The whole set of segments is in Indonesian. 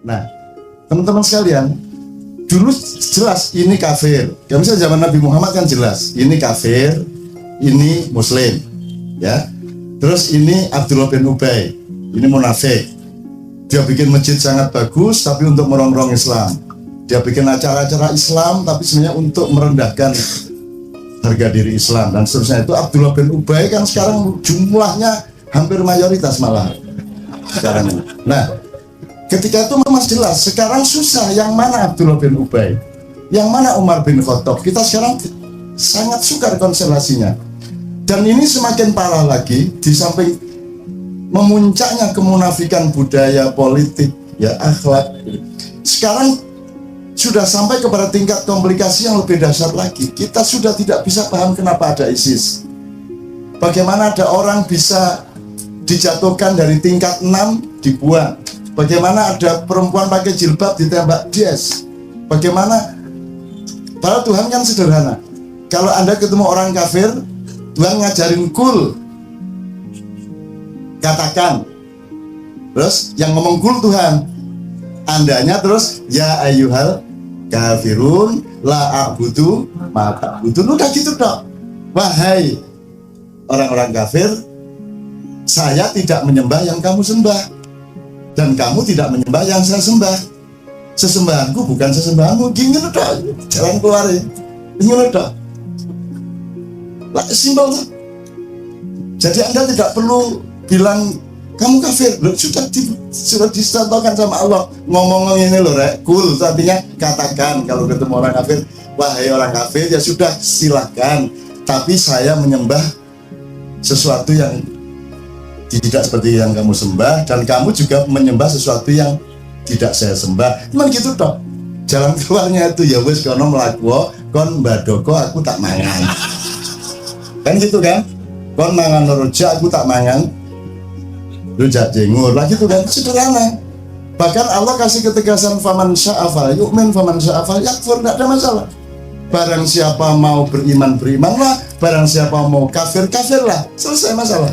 Nah, teman-teman sekalian, dulu jelas ini kafir. Ya, misalnya zaman Nabi Muhammad kan jelas, ini kafir, ini muslim, ya. Terus ini Abdullah bin Ubay, ini munafik. Dia bikin masjid sangat bagus, tapi untuk merongrong Islam. Dia bikin acara-acara Islam, tapi sebenarnya untuk merendahkan harga diri Islam dan seterusnya. Itu Abdullah bin Ubay kan sekarang jumlahnya hampir mayoritas malah sekarang. Nah, ketika itu memang jelas. Sekarang susah, yang mana Abdullah bin Ubay, yang mana Umar bin Khattab. Kita sekarang sangat sukar konstelasinya. Dan ini semakin parah lagi di samping memuncaknya kemunafikan budaya politik, ya, akhlak. Sekarang sudah sampai kepada tingkat komplikasi yang lebih dahsyat lagi. Kita sudah tidak bisa paham kenapa ada ISIS. Bagaimana ada orang bisa dijatuhkan dari tingkat 6 dibuang. Bagaimana ada perempuan pakai jilbab ditembak Daesh. Bagaimana, padahal Tuhan kan sederhana. Kalau Anda ketemu orang kafir, Tuhan ngajarin kul, katakan. Terus yang ngomong kul Tuhan, Andanya terus ya ayyuhal kafirun la a'budu ma ta'budun. Udah gitu dok. Wahai orang-orang kafir, saya tidak menyembah yang kamu sembah, dan kamu tidak menyembah yang saya sembah. Sesembahanku bukan sesembahanmu. Gini dok, jalan keluar ya. Gini dok. Simpel tuh. Jadi Anda tidak perlu bilang kamu kafir. Loh, sudah dicontohkan sama Allah. Ngomong ini loh, rek. Cool. Artinya katakan kalau ketemu orang kafir, wahai orang kafir, ya sudah silahkan. Tapi saya menyembah sesuatu yang tidak seperti yang kamu sembah, dan kamu juga menyembah sesuatu yang tidak saya sembah. Cuman gitu dok. Jalan keluarnya itu ya wis kono mlaku kon mbadoko aku tak mangan. Kan gitu kan? Kon mangan rojak aku tak mangan rujak jengur lah gitu kan, sederhana. Bahkan Allah kasih ketegasan faman sya'a fal yu'min faman sya'a fal yakfur, tidak ada masalah. Barang siapa mau beriman berimanlah, barang siapa mau kafir kafirlah, selesai masalah.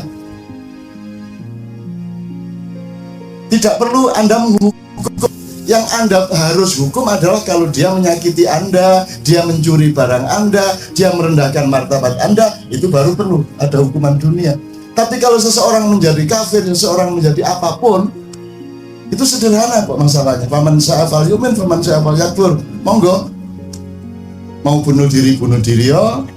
Tidak perlu Anda menghukum. Yang Anda harus hukum adalah kalau dia menyakiti Anda, dia mencuri barang Anda, dia merendahkan martabat Anda, itu baru perlu ada hukuman dunia. Tapi kalau seseorang menjadi kafir, seseorang menjadi apapun, itu sederhana kok masalahnya. Faman sya'a fal yu'min, faman sya'a fal yakfur. Monggo. Mau bunuh diri yo.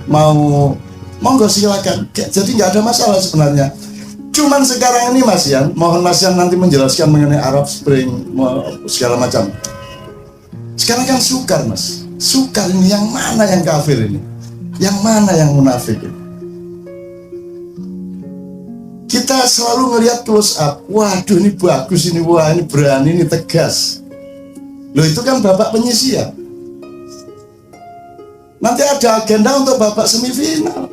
Mau monggo silakan. Jadi nggak ada masalah sebenarnya. Cuman sekarang ini Mas Yan, mohon Mas Yan nanti menjelaskan mengenai Arab Spring segala macam. Sekarang kan sukar Mas. Sukar ini, yang mana yang kafir ini? Yang mana yang munafik ini? Kita selalu ngelihat close up. Waduh ini bagus ini, wah ini berani, ini tegas. Loh itu kan babak penyisian. Nanti ada agenda untuk babak semifinal.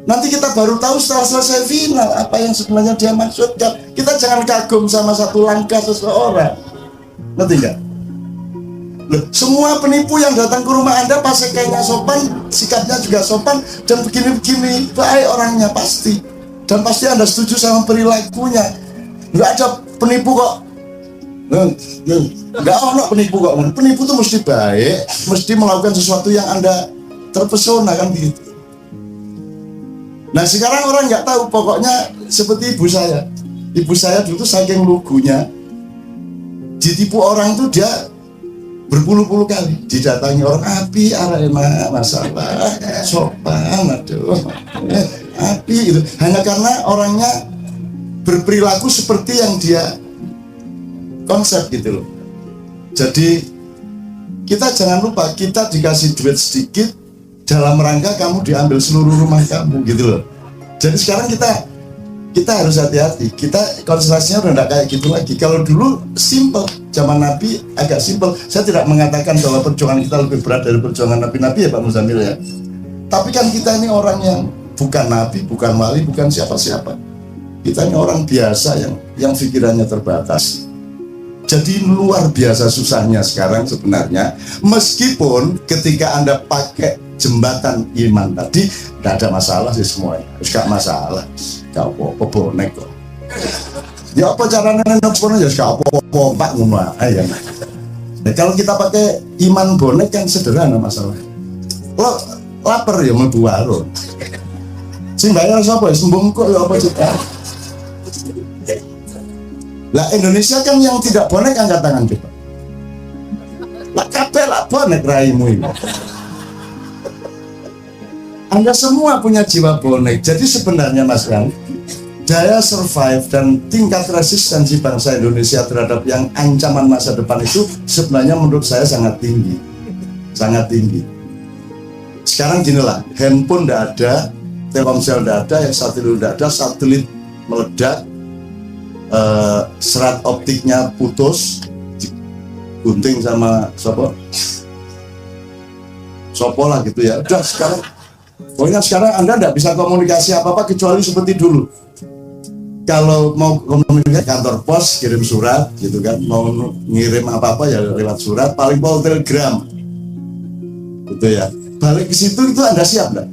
Nanti kita baru tahu setelah selesai final apa yang sebenarnya dia maksudkan. Kita jangan kagum sama satu langkah seseorang. Ngerti nggak? Loh, semua penipu yang datang ke rumah Anda pasti kayaknya sopan, sikapnya juga sopan, dan begini-begini baik orangnya pasti. Dan pasti Anda setuju sama perilakunya. Nggak ada penipu kok. Nggak ada penipu kok. Penipu itu mesti baik, mesti melakukan sesuatu yang Anda terpesona kan begitu. Nah sekarang orang nggak tahu, pokoknya seperti ibu saya. Ibu saya dulu tuh saking lugunya, ditipu orang tuh dia berpuluh-puluh kali. Didatangi orang, api arema masalah, sopan, aduh, api gitu. Hanya karena orangnya berperilaku seperti yang dia konsep gitu loh. Jadi kita jangan lupa, kita dikasih duit sedikit dalam rangka kamu diambil seluruh rumah kamu gitu loh. Jadi sekarang kita harus hati-hati. Kita konstelasinya udah nggak kayak gitu lagi. Kalau dulu simple, zaman Nabi agak simple. Saya tidak mengatakan bahwa perjuangan kita lebih berat dari perjuangan Nabi-Nabi ya Pak Muzamil ya. Tapi kan kita ini orang yang bukan Nabi, bukan wali, bukan siapa-siapa. Kita ini orang biasa yang pikirannya terbatas. Jadi luar biasa susahnya sekarang sebenarnya. Meskipun ketika Anda pakai jembatan iman tadi, tidak ada masalah sih semuanya. Gak masalah. Gak apa-apa bonek kok. Ya apa caranya nelpon ya gak apa-apa Pak ngono ae. Nah, kalau kita pakai iman bonek kan sederhana masalahnya. Lo lapar ya mlebu warung. Sing bayar sapa ya sembung kok ya apa cerita. Lah Indonesia kan yang tidak bonek angkat tangan coba. Lah kabeh lah bonek raimu ini. Anda semua punya jiwa bonek. Jadi sebenarnya Mas Yan, daya survive dan tingkat resistensi bangsa Indonesia terhadap yang ancaman masa depan itu sebenarnya menurut saya sangat tinggi. Sangat tinggi. Sekarang gini lah, handphone tidak ada, Telkomsel tidak ada, yang satelit tidak ada, satelit meledak, serat optiknya putus, gunting sama sopo lah gitu ya. Udah sekarang, pokoknya sekarang Anda tidak bisa komunikasi apa-apa kecuali seperti dulu. Kalau mau komunikasi kantor pos kirim surat gitu kan, mau ngirim apa-apa ya lewat surat, paling pol telegram gitu ya. Balik ke situ itu Anda siap enggak?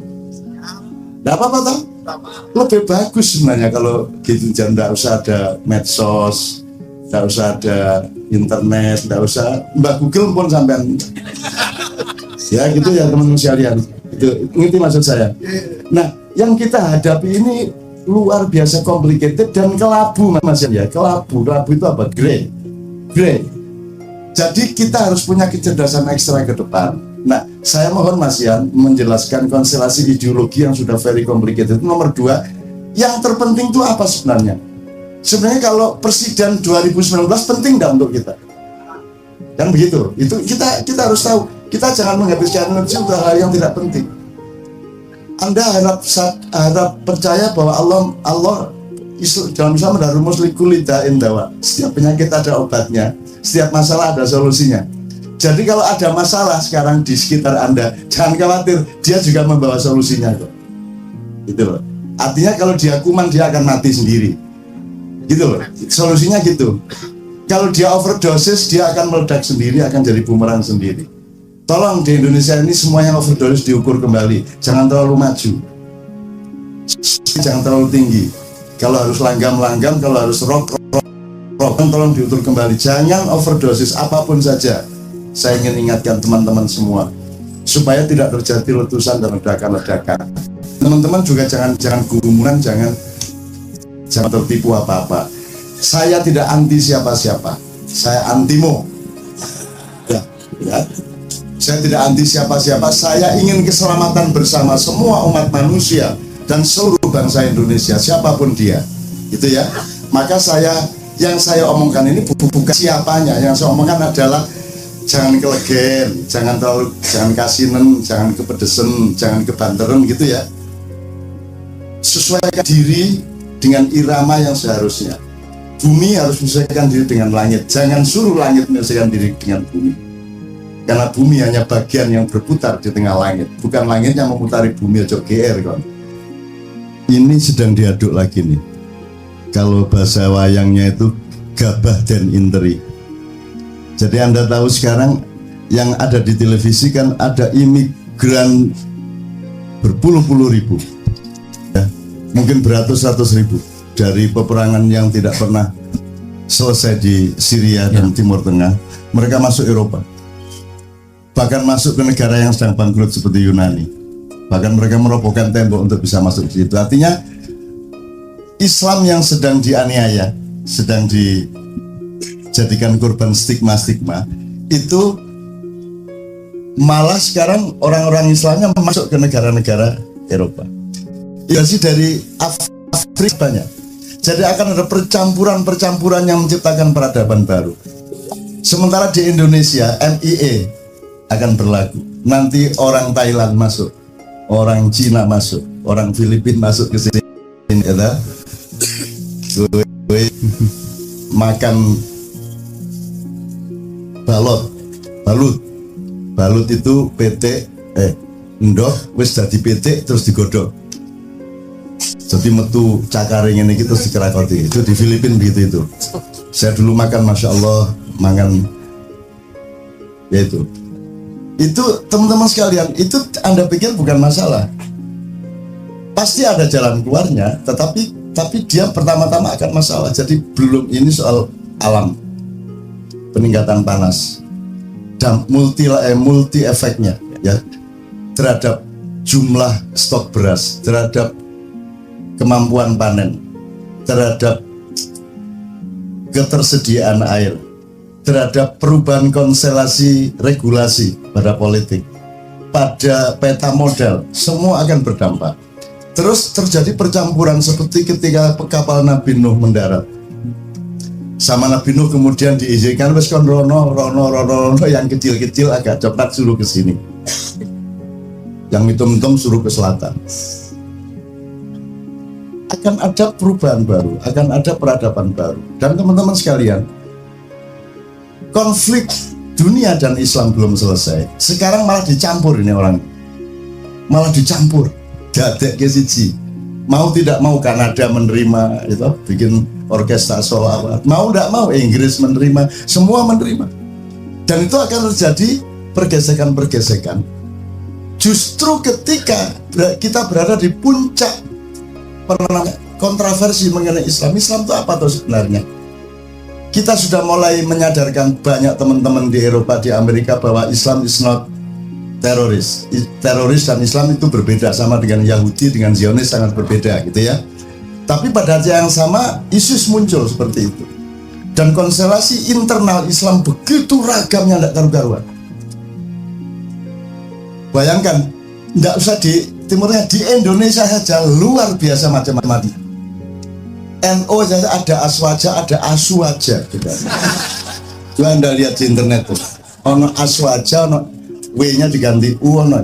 Enggak apa-apa toh? Lebih bagus sebenarnya kalau gitu, jangan enggak usah ada medsos, enggak usah ada internet, enggak usah Mbak Google pun sampean. Ya gitu ya teman-teman sekalian. Itu ngerti maksud saya. Nah, yang kita hadapi ini luar biasa complicated dan kelabu Mas ya. Kelabu itu apa? Grey. Jadi kita harus punya kecerdasan ekstra ke depan. Nah, saya mohon Mas Yan menjelaskan konstelasi ideologi yang sudah very complicated. Nomor 2, yang terpenting itu apa sebenarnya? Sebenarnya kalau Presiden 2019 penting nggak untuk kita? Kan begitu. Itu kita harus tahu. Kita jangan menghabiskan energi untuk hal yang tidak penting. Anda harap percaya bahwa Allah dalam Islam ada rumus likulida'in dawa. Setiap penyakit ada obatnya, setiap masalah ada solusinya. Jadi kalau ada masalah sekarang di sekitar Anda, jangan khawatir, dia juga membawa solusinya kok. Gitu loh. Artinya kalau dia kuman dia akan mati sendiri. Gitu loh. Solusinya gitu. Kalau dia overdosis dia akan meledak sendiri, akan jadi bumerang sendiri. Tolong di Indonesia ini semua yang overdosis diukur kembali. Jangan terlalu maju. Jangan terlalu tinggi. Kalau harus langgam, kalau harus rock, tolong diukur kembali. Jangan overdosis apapun saja. Saya ingin ingatkan teman-teman semua supaya tidak terjadi letusan dan ledakan-ledakan. Teman-teman juga jangan kerumunan, jangan tertipu apa-apa. Saya tidak anti siapa-siapa. Saya antimo. Ya. Saya tidak anti siapa-siapa. Saya ingin keselamatan bersama semua umat manusia dan seluruh bangsa Indonesia, siapapun dia. Gitu ya. Maka yang saya omongkan ini bukan siapanya. Yang saya omongkan adalah jangan kelegen, jangan kasinen, jangan kepedesen, jangan kebanteran gitu ya. Sesuaikan diri dengan irama yang seharusnya. Bumi harus menyesuaikan diri dengan langit. Jangan suruh langit menyesuaikan diri dengan bumi. Karena bumi hanya bagian yang berputar di tengah langit, bukan langit yang memutari bumi. Ojo GR kon. Ini sedang diaduk lagi nih. Kalau bahasa wayangnya itu gabah dan interi. Jadi Anda tahu sekarang yang ada di televisi kan ada imigran berpuluh-puluh ribu, ya, mungkin beratus-ratus ribu dari peperangan yang tidak pernah selesai di Syria dan Timur Tengah. Mereka masuk Eropa, bahkan masuk ke negara yang sedang bangkrut seperti Yunani. Bahkan mereka merobohkan tembok untuk bisa masuk di situ. Artinya Islam yang sedang dianiaya, sedang dijadikan korban stigma-stigma itu, malah sekarang orang-orang Islamnya masuk ke negara-negara Eropa. Imigrasi dari Afrika banyak. Jadi akan ada percampuran yang menciptakan peradaban baru. Sementara di Indonesia MIE akan berlaku. Nanti orang Thailand masuk, orang Cina masuk, orang Filipina masuk ke sini. Ya, makan balut itu PT ndok wis dadi PT terus digodhog. Jadi metu cakaring ini terus dikerakoti. Itu di Filipina begitu itu. Saya dulu makan, masya Allah, makan ya itu. Itu teman-teman sekalian, itu Anda pikir bukan masalah. Pasti ada jalan keluarnya, tetapi tapi dia pertama-tama akan masalah. Jadi belum ini soal alam, peningkatan panas dan multi efeknya ya terhadap jumlah stok beras, terhadap kemampuan panen, terhadap ketersediaan air, terhadap perubahan konstelasi regulasi pada politik, pada peta modal, semua akan berdampak. Terus terjadi percampuran seperti ketika kapal Nabi Nuh mendarat. Sama Nabi Nuh kemudian diizinkan wes kon rono yang kecil-kecil agak coklat suruh ke sini. Yang mitum-mitum suruh ke selatan. Akan ada perubahan baru, akan ada peradaban baru. Dan teman-teman sekalian, konflik dunia dan Islam belum selesai. Sekarang malah dicampur ini orang. Malah dicampur. Dadek ke siji. Mau tidak mau Kanada menerima itu, bikin orkestra solo apa. Mau tidak mau Inggris menerima, semua menerima. Dan itu akan terjadi pergesekan-pergesekan. Justru ketika kita berada di puncak kontroversi mengenai Islam. Islam itu apa tuh sebenarnya? Kita sudah mulai menyadarkan banyak teman-teman di Eropa, di Amerika bahwa Islam is not teroris. Teroris dan Islam itu berbeda, sama dengan Yahudi dengan Zionis sangat berbeda gitu ya. Tapi pada saat yang sama ISIS muncul seperti itu. Dan konstelasi internal Islam begitu ragamnya, tidak karu-karuan. Bayangkan, tidak usah di timurnya, di Indonesia saja luar biasa macam-macam. NO saja ada aswaja, ada aswaja gitu. Coba Anda lihat di internet tuh. Ono aswaja, ono W-nya diganti U, ono.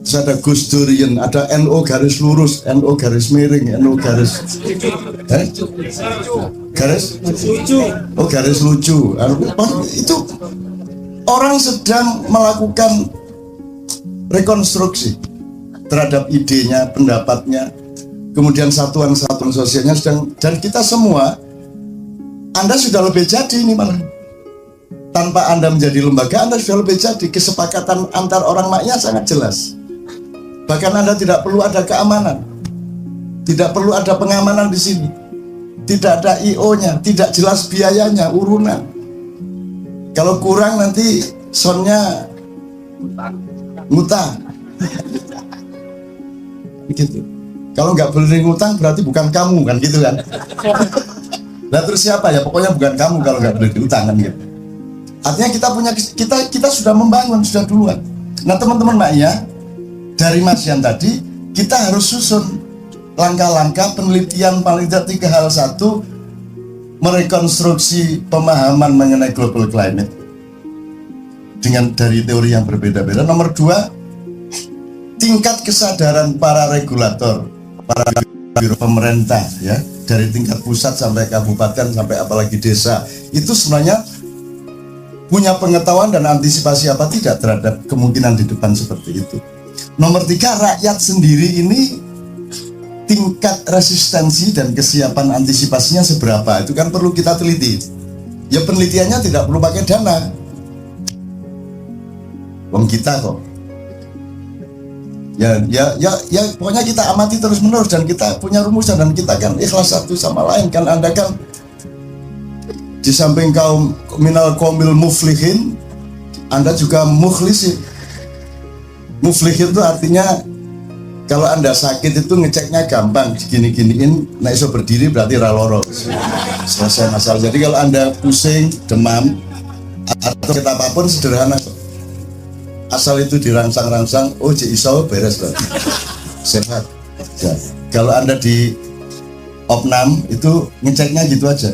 Terus ada Gus Durian, ada NO garis lurus, NO garis miring, NO garis garis lucu. Oh, garis lucu. Itu orang sedang melakukan rekonstruksi terhadap idenya, pendapatnya, kemudian satuan-satuan sosialnya sedang, dan kita semua, Anda sudah lebih jadi ini malah. Tanpa Anda menjadi lembaga, Anda sudah lebih jadi. Kesepakatan antar orang maknya sangat jelas. Bahkan Anda tidak perlu ada keamanan, tidak perlu ada pengamanan di sini, tidak ada IO-nya, tidak jelas biayanya, urunan. Kalau kurang nanti sonnya ngutang. Gitu. Kalau nggak boleh ngutang berarti bukan kamu kan gitu kan. Nah terus siapa ya? Pokoknya bukan kamu kalau nggak boleh diutang kan gitu. Artinya kita sudah membangun, sudah duluan. Nah teman-teman maknya, dari Mas Yan tadi, kita harus susun langkah-langkah penelitian paling tidak 3 hal. 1, merekonstruksi pemahaman mengenai global climate dengan dari teori yang berbeda-beda. Nomor 2, tingkat kesadaran para regulator, para biro pemerintah ya, dari tingkat pusat sampai kabupaten sampai apalagi desa, itu sebenarnya punya pengetahuan dan antisipasi apa tidak terhadap kemungkinan di depan seperti itu. Nomor 3, rakyat sendiri ini tingkat resistensi dan kesiapan antisipasinya seberapa, itu kan perlu kita teliti. Ya penelitiannya tidak perlu pakai dana, wong kita kok. Ya pokoknya kita amati terus menerus dan kita punya rumusan dan kita kan ikhlas satu sama lain kan. Anda kan di samping kaum minal qaumil muflihin, Anda juga mukhlisin. Muflihin itu artinya kalau Anda sakit itu ngeceknya gampang, gini-giniin, nah iso berdiri berarti raloro, selesai masalah. Jadi kalau Anda pusing, demam atau kita apapun sederhana, asal itu dirangsang-rangsang, oh iso beres loh, sehat. Ya. Kalau Anda di opnam itu ngeceknya gitu aja.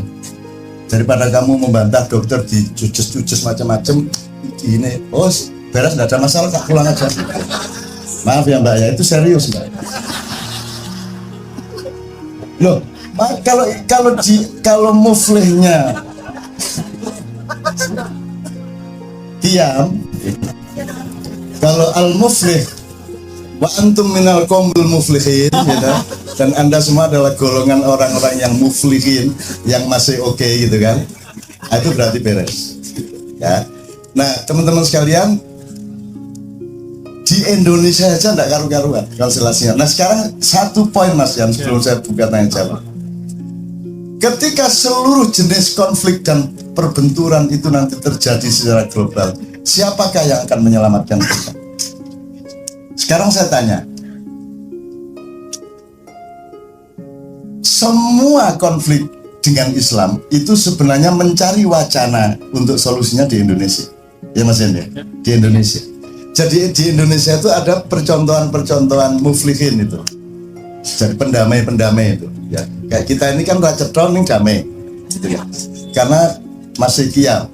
Daripada kamu membantah dokter dicucus-cucus macam-macam, ini, oh beres, nggak ada masalah, tak pulang aja. Maaf ya Mbak ya, itu serius Mbak. Loh, kalau muflihnya diam, kalau al-muflih wa antum minal qaumil muflihin gitu, dan Anda semua adalah golongan orang-orang yang muflihin, yang masih oke gitu kan, itu berarti beres ya. Nah teman-teman sekalian, Di Indonesia aja enggak karu-karuan konstelasinya. Nah sekarang satu poin Mas Yan sebelum saya buka tanya jawab. Ketika seluruh jenis konflik dan perbenturan itu nanti terjadi secara global, siapakah yang akan menyelamatkan kita? Sekarang saya tanya, semua konflik dengan Islam itu sebenarnya mencari wacana untuk solusinya di Indonesia, ya Mas Yan ya? Di Indonesia. Jadi di Indonesia itu ada percontohan-percontohan muflihin itu, jadi pendamai-pendamai itu. Ya, kayak kita ini kan racetron nih damai, gitu ya. Karena masih Kiam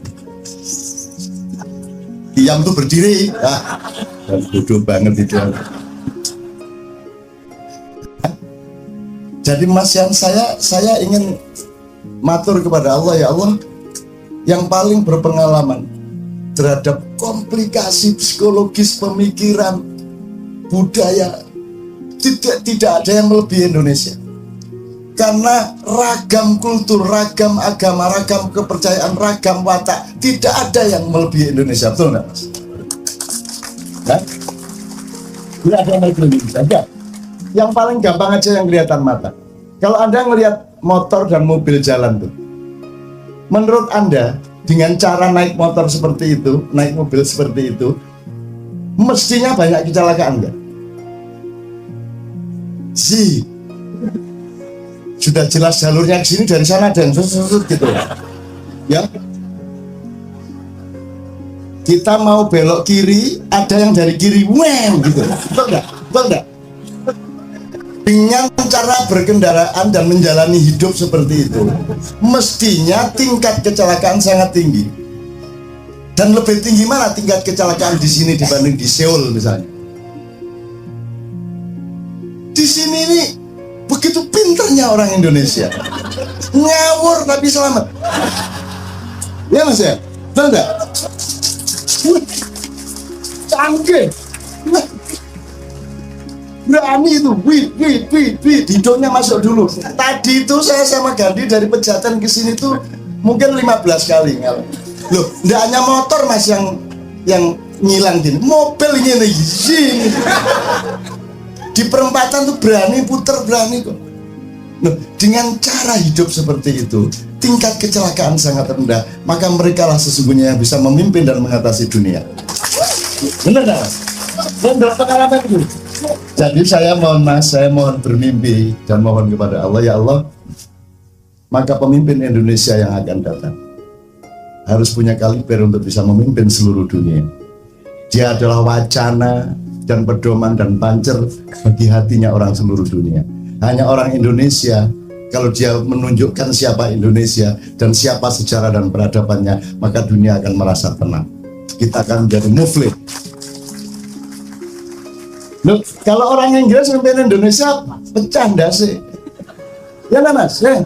tuh berdiri, dan bodoh banget itu. Jadi Mas Yan, saya ingin matur kepada Allah, ya Allah, yang paling berpengalaman terhadap komplikasi psikologis, pemikiran, budaya, tidak ada yang melebihi Indonesia. Karena ragam kultur, ragam agama, ragam kepercayaan, ragam watak, tidak ada yang melebihi Indonesia, betul nggak Mas? Nah, tidak ada yang melebihi Indonesia. Enggak. Yang paling gampang aja yang kelihatan mata. Kalau Anda ngelihat motor dan mobil jalan tuh, menurut Anda dengan cara naik motor seperti itu, naik mobil seperti itu, mestinya banyak kecelakaan nggak? Sudah jelas jalurnya ke sini, dari sana ada yang susut gitu ya. Kita mau belok kiri, ada yang dari kiri gitu, betul nggak? Dengan cara berkendaraan dan menjalani hidup seperti itu, mestinya tingkat kecelakaan sangat tinggi. Dan lebih tinggi mana tingkat kecelakaan di sini dibanding di Seoul misalnya? Di sini ini begitu pinternya orang Indonesia, ngawur tapi selamat. Ya Mas ya, betul nggak? Canggih, berani itu, hidungnya masuk dulu. Tadi itu saya sama Gandhi dari Pejaten ke sini tuh mungkin 15 kali. Loh, nggak hanya motor Mas yang ngilang gini, mobil ini di perempatan tuh berani puter, berani kok. Loh, dengan cara hidup seperti itu, tingkat kecelakaan sangat rendah. Maka mereka lah sesungguhnya yang bisa memimpin dan mengatasi dunia. Benar nggak Mas? Benar pengalaman itu. Jadi saya mohon bermimpi dan mohon kepada Allah, ya Allah, maka pemimpin Indonesia yang akan datang harus punya kaliber untuk bisa memimpin seluruh dunia. Dia adalah wacana dan pedoman dan pancer bagi hatinya orang seluruh dunia. Hanya orang Indonesia, kalau dia menunjukkan siapa Indonesia dan siapa sejarah dan peradabannya, maka dunia akan merasa tenang. Kita akan menjadi muflih. Loh, kalau orang Inggris memimpin Indonesia, pecah sih. Ya lah Mas, ya.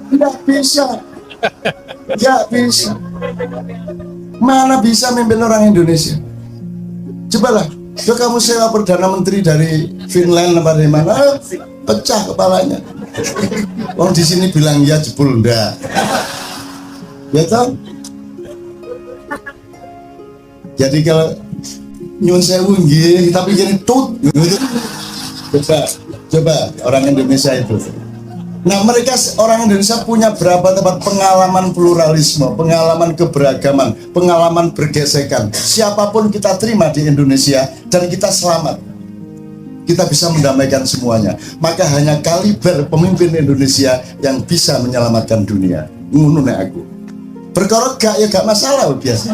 Tidak bisa. Mana bisa memimpin orang Indonesia? Cobalah, kamu sewa Perdana Menteri dari Finland apa dari mana, pecah kepalanya. Orang di sini bilang ya jebul enggak. Ya toh? Jadi kalau nyun sewu nggih, tapi gini tut. Coba orang Indonesia itu. Nah, mereka orang Indonesia punya berapa tempat pengalaman pluralisme, pengalaman keberagaman, pengalaman bergesekan. Siapapun kita terima di Indonesia dan kita selamat. Kita bisa mendamaikan semuanya. Maka hanya kaliber pemimpin Indonesia yang bisa menyelamatkan dunia. Ngono nek aku. Perkara gak ya gak masalah biasa.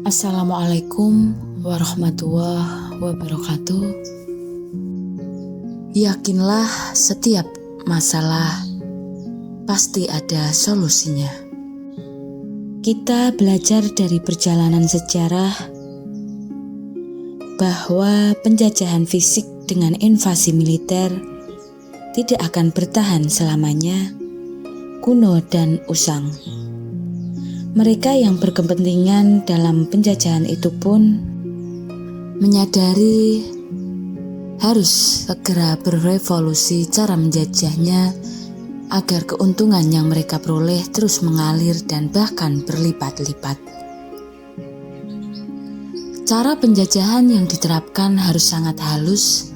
Assalamualaikum warahmatullahi wabarakatuh. Yakinlah setiap masalah pasti ada solusinya. Kita belajar dari perjalanan sejarah bahwa penjajahan fisik dengan invasi militer tidak akan bertahan selamanya, kuno dan usang. Mereka yang berkepentingan dalam penjajahan itu pun menyadari harus segera berevolusi cara menjajahnya agar keuntungan yang mereka peroleh terus mengalir dan bahkan berlipat-lipat. Cara penjajahan yang diterapkan harus sangat halus,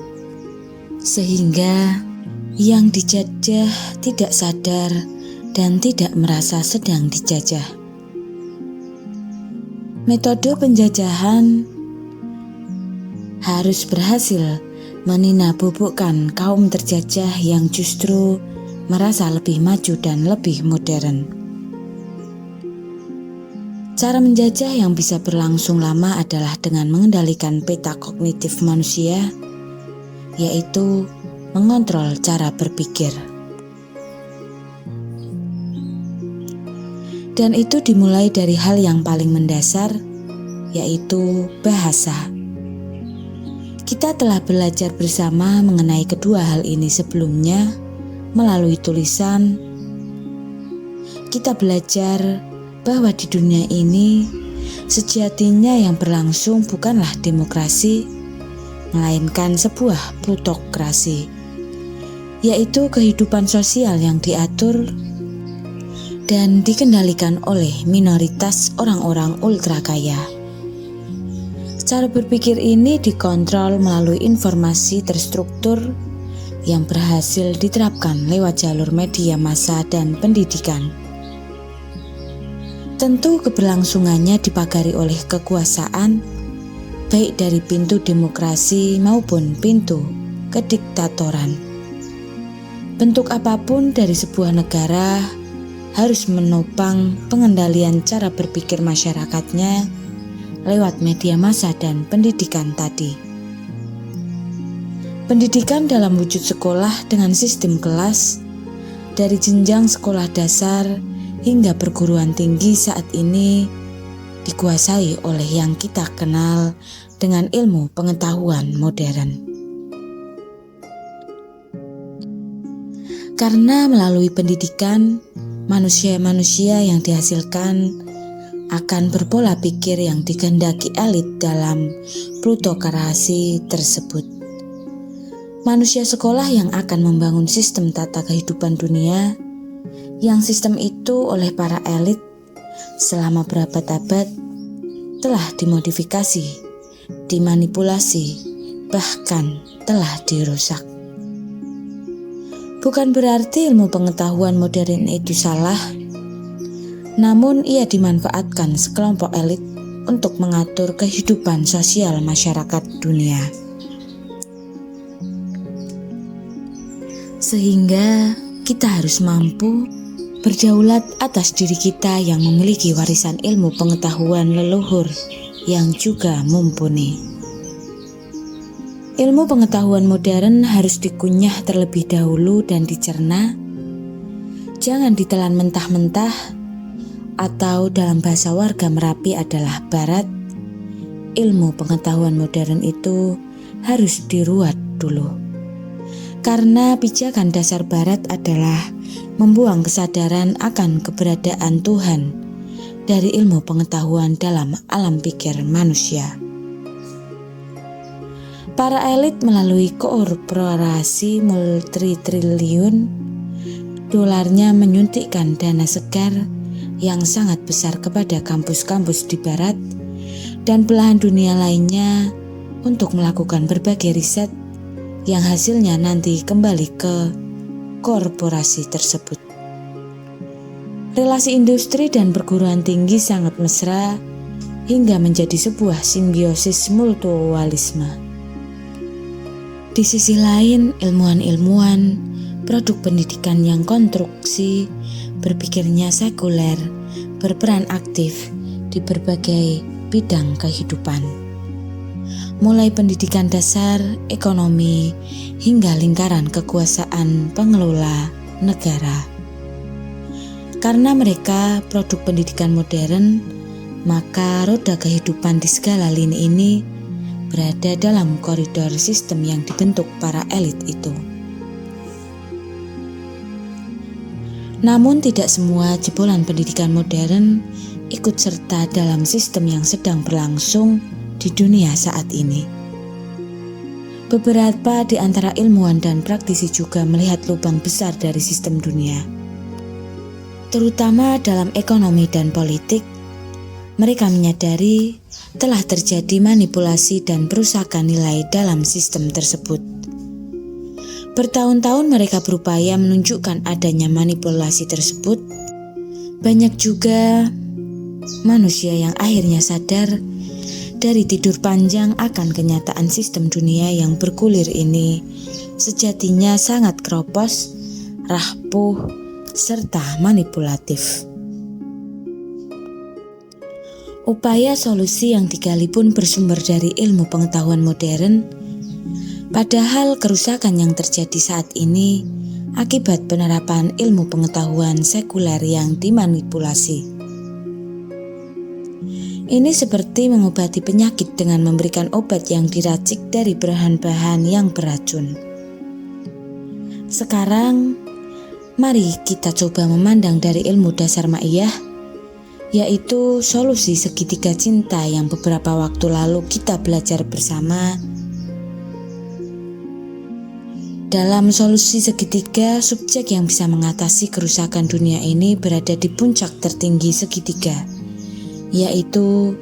sehingga yang dijajah tidak sadar dan tidak merasa sedang dijajah. Metode penjajahan harus berhasil meninabobokan kaum terjajah yang justru merasa lebih maju dan lebih modern. Cara menjajah yang bisa berlangsung lama adalah dengan mengendalikan peta kognitif manusia, yaitu mengontrol cara berpikir. Dan itu dimulai dari hal yang paling mendasar, yaitu bahasa. Kita telah belajar bersama mengenai kedua hal ini sebelumnya melalui tulisan. Kita belajar bahwa di dunia ini sejatinya yang berlangsung bukanlah demokrasi, melainkan sebuah plutokrasi, yaitu kehidupan sosial yang diatur dan dikendalikan oleh minoritas orang-orang ultra kaya. Cara berpikir ini dikontrol melalui informasi terstruktur yang berhasil diterapkan lewat jalur media massa dan pendidikan. Tentu keberlangsungannya dipagari oleh kekuasaan, baik dari pintu demokrasi maupun pintu kediktatoran. Bentuk apapun dari sebuah negara harus menopang pengendalian cara berpikir masyarakatnya lewat media massa dan pendidikan tadi. Pendidikan dalam wujud sekolah dengan sistem kelas, dari jenjang sekolah dasar hingga perguruan tinggi saat ini dikuasai oleh yang kita kenal dengan ilmu pengetahuan modern. Karena melalui pendidikan, manusia-manusia yang dihasilkan akan berpola pikir yang dikehendaki elit dalam plutokrasi tersebut. Manusia sekolah yang akan membangun sistem tata kehidupan dunia, yang sistem itu oleh para elit selama berabad-abad telah dimodifikasi, dimanipulasi, bahkan telah dirusak. Bukan berarti ilmu pengetahuan modern itu salah, namun ia dimanfaatkan sekelompok elit untuk mengatur kehidupan sosial masyarakat dunia. Sehingga kita harus mampu berdaulat atas diri kita yang memiliki warisan ilmu pengetahuan leluhur yang juga mumpuni. Ilmu pengetahuan modern harus dikunyah terlebih dahulu dan dicerna. Jangan ditelan mentah-mentah, atau dalam bahasa warga Merapi adalah barat. Ilmu pengetahuan modern itu harus diruat dulu. Karena pijakan dasar barat adalah membuang kesadaran akan keberadaan Tuhan dari ilmu pengetahuan dalam alam pikir manusia. Para elit melalui korporasi multitriliun dolarnya menyuntikkan dana segar yang sangat besar kepada kampus-kampus di barat dan belahan dunia lainnya untuk melakukan berbagai riset yang hasilnya nanti kembali ke korporasi tersebut. Relasi industri dan perguruan tinggi sangat mesra hingga menjadi sebuah simbiosis mutualisme. Di sisi lain, ilmuwan-ilmuwan, produk pendidikan yang konstruksi, berpikirnya sekuler, berperan aktif di berbagai bidang kehidupan. Mulai pendidikan dasar, ekonomi, hingga lingkaran kekuasaan pengelola negara. Karena mereka produk pendidikan modern, maka roda kehidupan di segala lini ini berada dalam koridor sistem yang dibentuk para elit itu. Namun tidak semua jebolan pendidikan modern ikut serta dalam sistem yang sedang berlangsung di dunia saat ini. Beberapa di antara ilmuwan dan praktisi juga melihat lubang besar dari sistem dunia. Terutama dalam ekonomi dan politik, mereka menyadari telah terjadi manipulasi dan perusakan nilai dalam sistem tersebut. Bertahun-tahun mereka berupaya menunjukkan adanya manipulasi tersebut. Banyak juga manusia yang akhirnya sadar dari tidur panjang akan kenyataan sistem dunia yang bergulir ini sejatinya sangat keropos, rapuh, serta manipulatif. Upaya solusi yang digali pun bersumber dari ilmu pengetahuan modern, padahal kerusakan yang terjadi saat ini akibat penerapan ilmu pengetahuan sekuler yang dimanipulasi. Ini seperti mengobati penyakit dengan memberikan obat yang diracik dari bahan-bahan yang beracun. Sekarang, mari kita coba memandang dari ilmu dasar ma'iyah, yaitu solusi segitiga cinta yang beberapa waktu lalu kita belajar bersama. Dalam solusi segitiga, subjek yang bisa mengatasi kerusakan dunia ini berada di puncak tertinggi segitiga, yaitu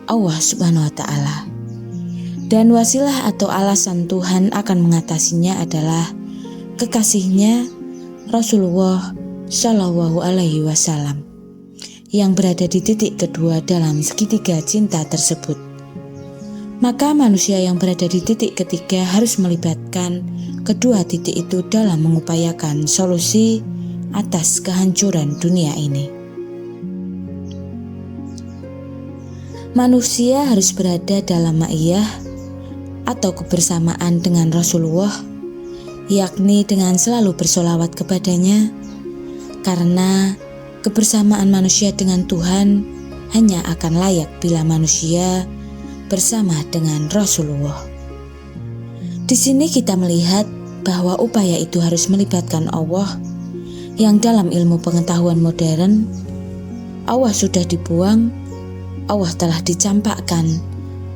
Allah Subhanahu wa Ta'ala. Dan wasilah atau alasan Tuhan akan mengatasinya adalah kekasihnya Rasulullah Shallallahu Alaihi Wasallam yang berada di titik kedua dalam segitiga cinta tersebut. Maka manusia yang berada di titik ketiga harus melibatkan kedua titik itu dalam mengupayakan solusi atas kehancuran dunia ini. Manusia harus berada dalam ma'iyah atau kebersamaan dengan Rasulullah, yakni dengan selalu bersolawat kepadanya, karena kebersamaan manusia dengan Tuhan hanya akan layak bila manusia bersama dengan Rasulullah. Di sini kita melihat bahwa upaya itu harus melibatkan Allah yang dalam ilmu pengetahuan modern, Allah sudah dibuang, Allah telah dicampakkan,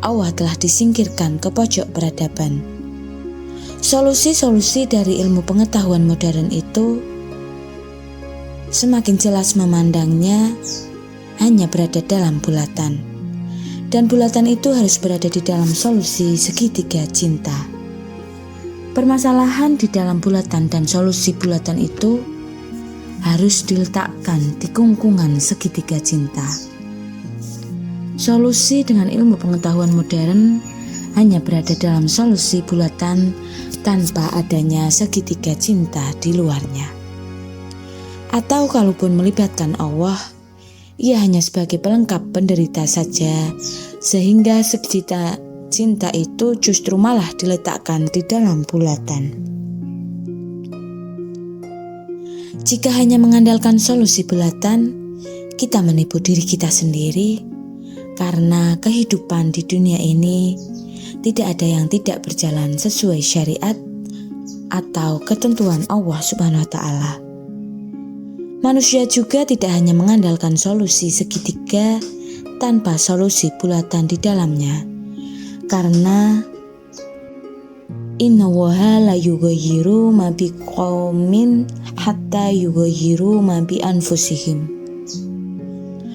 Allah telah disingkirkan ke pojok peradaban. Solusi-solusi dari ilmu pengetahuan modern itu semakin jelas memandangnya hanya berada dalam bulatan. Dan bulatan itu harus berada di dalam solusi segitiga cinta. Permasalahan di dalam bulatan dan solusi bulatan itu harus diletakkan di kungkungan segitiga cinta. Solusi dengan ilmu pengetahuan modern hanya berada dalam solusi bulatan tanpa adanya segitiga cinta di luarnya. Atau kalaupun melibatkan Allah, ia hanya sebagai pelengkap penderita saja, sehingga segitiga cinta itu justru malah diletakkan di dalam bulatan. Jika hanya mengandalkan solusi bulatan, kita menipu diri kita sendiri. Karena kehidupan di dunia ini tidak ada yang tidak berjalan sesuai syariat atau ketentuan Allah Subhanahu wa Ta'ala. Manusia juga tidak hanya mengandalkan solusi segitiga tanpa solusi bulatan di dalamnya, karena innallaha la yughayyiru ma biqaumin hatta yughayyiru ma bi anfusihim.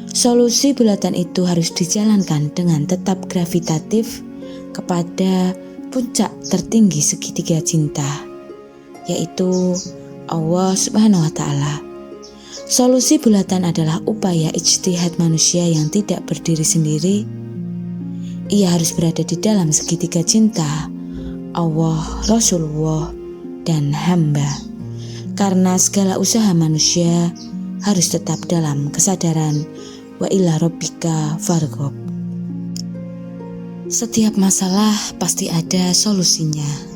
Solusi bulatan itu harus dijalankan dengan tetap gravitatif kepada puncak tertinggi segitiga cinta, yaitu Allah Subhanahu wa Ta'ala. Solusi bulatan adalah upaya ijtihad manusia yang tidak berdiri sendiri. Ia harus berada di dalam segitiga cinta Allah, Rasulullah, dan hamba, karena segala usaha manusia harus tetap dalam kesadaran wa ila rabbika farghab. Setiap masalah pasti ada solusinya.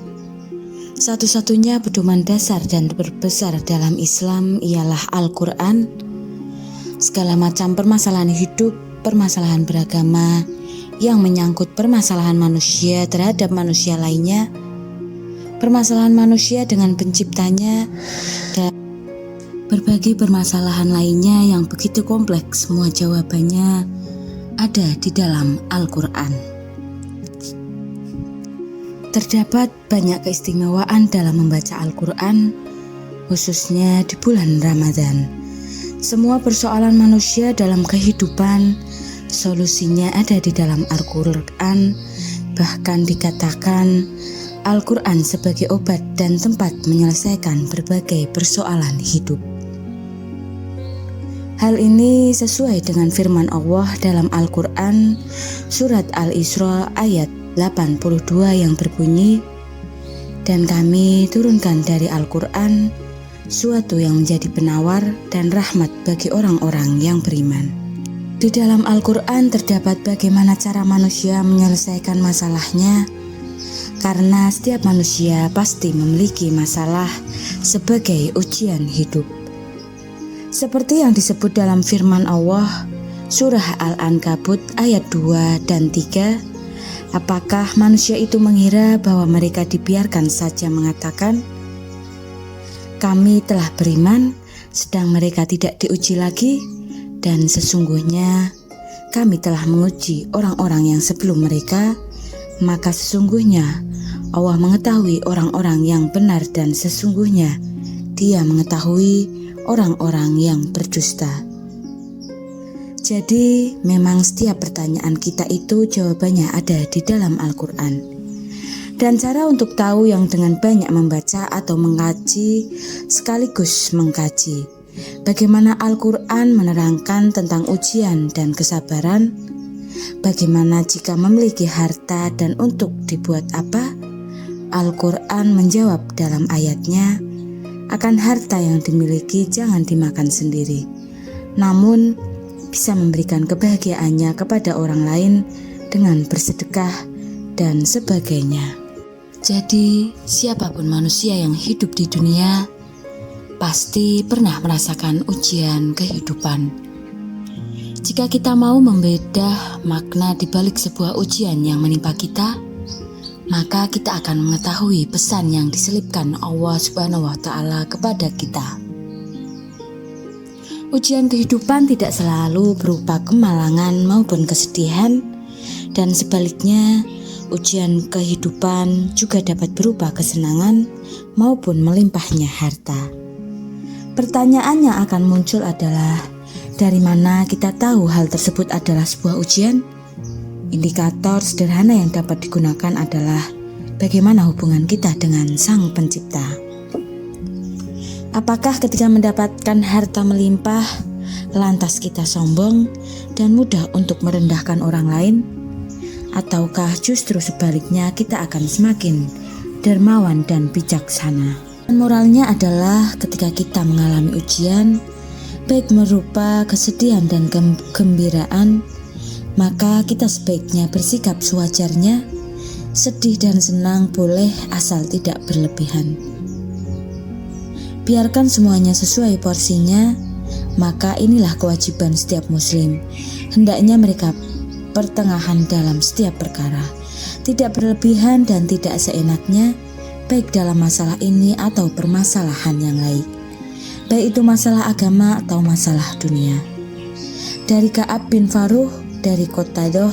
Satu-satunya pedoman dasar dan terbesar dalam Islam ialah Al-Quran. Segala macam permasalahan hidup, permasalahan beragama yang menyangkut permasalahan manusia terhadap manusia lainnya, permasalahan manusia dengan penciptanya, dan berbagai permasalahan lainnya yang begitu kompleks, semua jawabannya ada di dalam Al-Quran. Terdapat banyak keistimewaan dalam membaca Al-Quran, khususnya di bulan Ramadan. Semua persoalan manusia dalam kehidupan, solusinya ada di dalam Al-Quran. Bahkan dikatakan Al-Quran sebagai obat dan tempat menyelesaikan berbagai persoalan hidup. Hal ini sesuai dengan firman Allah dalam Al-Quran, surat Al-Isra ayat 82 yang berbunyi, "Dan kami turunkan dari Al-Quran suatu yang menjadi penawar dan rahmat bagi orang-orang yang beriman." Di dalam Al-Quran terdapat bagaimana cara manusia menyelesaikan masalahnya, karena setiap manusia pasti memiliki masalah sebagai ujian hidup. Seperti yang disebut dalam firman Allah, surah Al-Ankabut ayat 2 dan 3, apakah manusia itu mengira bahwa mereka dibiarkan saja mengatakan, "Kami telah beriman," sedang mereka tidak diuji lagi? Dan sesungguhnya kami telah menguji orang-orang yang sebelum mereka, maka sesungguhnya Allah mengetahui orang-orang yang benar dan sesungguhnya Dia mengetahui orang-orang yang berdusta. Jadi memang setiap pertanyaan kita itu jawabannya ada di dalam Al-Quran. Dan cara untuk tahu yang dengan banyak membaca atau mengkaji sekaligus mengkaji bagaimana Al-Quran menerangkan tentang ujian dan kesabaran, bagaimana jika memiliki harta dan untuk dibuat apa. Al-Quran menjawab dalam ayatnya, akan harta yang dimiliki jangan dimakan sendiri, namun bisa memberikan kebahagiaannya kepada orang lain dengan bersedekah dan sebagainya. Jadi siapapun manusia yang hidup di dunia pasti pernah merasakan ujian kehidupan. Jika kita mau membedah makna di balik sebuah ujian yang menimpa kita, maka kita akan mengetahui pesan yang diselipkan Allah Subhanahu wa Ta'ala kepada kita. Ujian kehidupan tidak selalu berupa kemalangan maupun kesedihan, dan sebaliknya ujian kehidupan juga dapat berupa kesenangan maupun melimpahnya harta. Pertanyaan yang akan muncul adalah, dari mana kita tahu hal tersebut adalah sebuah ujian? Indikator sederhana yang dapat digunakan adalah bagaimana hubungan kita dengan Sang Pencipta. Apakah ketika mendapatkan harta melimpah, lantas kita sombong dan mudah untuk merendahkan orang lain? Ataukah justru sebaliknya kita akan semakin dermawan dan bijaksana? Moralnya adalah ketika kita mengalami ujian, baik berupa kesedihan dan kegembiraan, maka kita sebaiknya bersikap sewajarnya. Sedih dan senang boleh asal tidak berlebihan. Biarkan semuanya sesuai porsinya, maka inilah kewajiban setiap muslim. Hendaknya mereka pertengahan dalam setiap perkara, tidak berlebihan dan tidak seenaknya, baik dalam masalah ini atau permasalahan yang lain, baik itu masalah agama atau masalah dunia. Dari Ka'ab bin Faruh, dari Qatadah,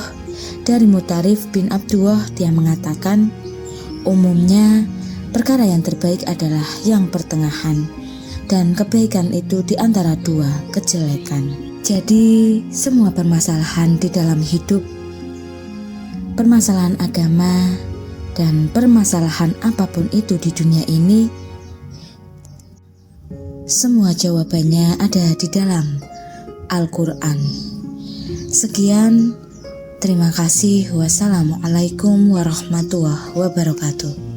dari Mutarif bin Abdullah, dia mengatakan, umumnya perkara yang terbaik adalah yang pertengahan, dan kebaikan itu di antara dua kejelekan. Jadi semua permasalahan di dalam hidup, permasalahan agama dan permasalahan apapun itu di dunia ini, semua jawabannya ada di dalam Al-Quran. Sekian, terima kasih. Wassalamualaikum warahmatullahi wabarakatuh.